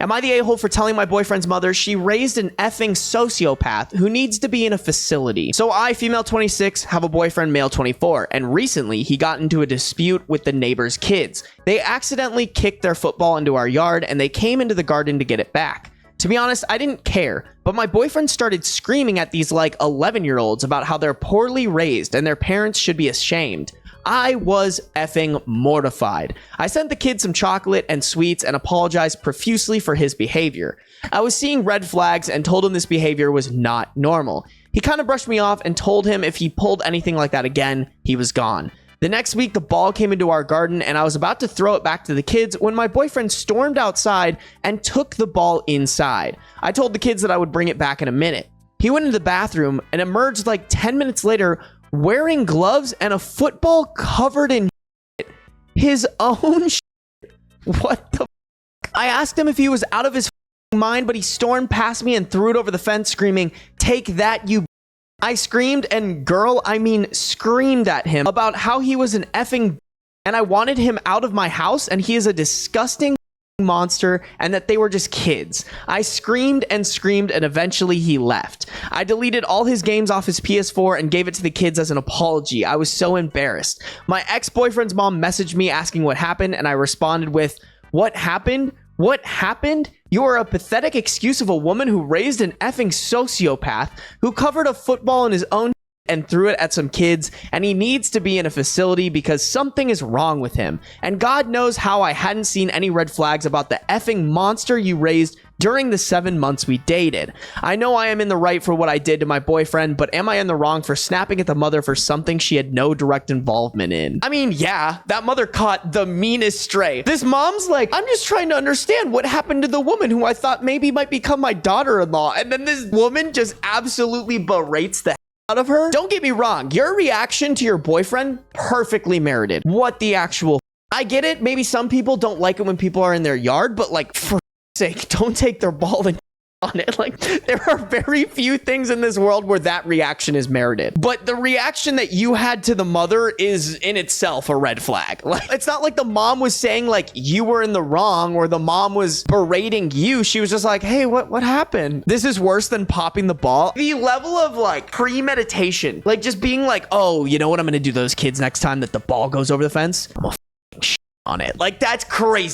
Am I the a-hole for telling my boyfriend's mother she raised an effing sociopath who needs to be in a facility? So I, female 26, have a boyfriend, male 24, and recently he got into a dispute with the neighbor's kids. They accidentally kicked their football into our yard and they came into the garden to get it back. To be honest, I didn't care, but my boyfriend started screaming at these 11-year-olds about how they're poorly raised and their parents should be ashamed. I was effing mortified. I sent the kid some chocolate and sweets and apologized profusely for his behavior. I was seeing red flags and told him this behavior was not normal. He kind of brushed me off and told him if he pulled anything like that again, he was gone. The next week, the ball came into our garden and I was about to throw it back to the kids when my boyfriend stormed outside and took the ball inside. I told the kids that I would bring it back in a minute. He went into the bathroom and emerged 10 minutes later wearing gloves and a football covered in shit. His own shit. What the f-? I asked him if he was out of his mind, but he stormed past me and threw it over the fence screaming, "Take that, you." I screamed and screamed at him about how he was an effing and I wanted him out of my house and he is a disgusting monster and that they were just kids. I screamed and eventually he left. I deleted all his games off his PS4 and gave it to the kids as an apology. I was so embarrassed. My ex-boyfriend's mom messaged me asking what happened and I responded with, "What happened? What happened? You are a pathetic excuse of a woman who raised an effing sociopath who covered a football in his own and threw it at some kids, and he needs to be in a facility because something is wrong with him. And God knows how I hadn't seen any red flags about the effing monster you raised during the 7 months we dated. I know I am in the right for what I did to my boyfriend, but am I in the wrong for snapping at the mother for something she had no direct involvement in?" I mean, yeah, that mother caught the meanest stray. This mom's like, "I'm just trying to understand what happened to the woman who I thought maybe might become my daughter-in-law." And then this woman just absolutely berates the out of her. Don't get me wrong, your reaction to your boyfriend, perfectly merited. What the actual I get it, maybe some people don't like it when people are in their yard, but for sake, don't take their ball and on it. There are very few things in this world where that reaction is merited. But the reaction that you had to the mother is in itself a red flag. It's not like the mom was saying you were in the wrong or the mom was berating you. She was just like, "Hey, what happened?" This is worse than popping the ball. The level of premeditation, just being "Oh, you know what I'm gonna do to those kids next time that the ball goes over the fence? I'm gonna on it." That's crazy.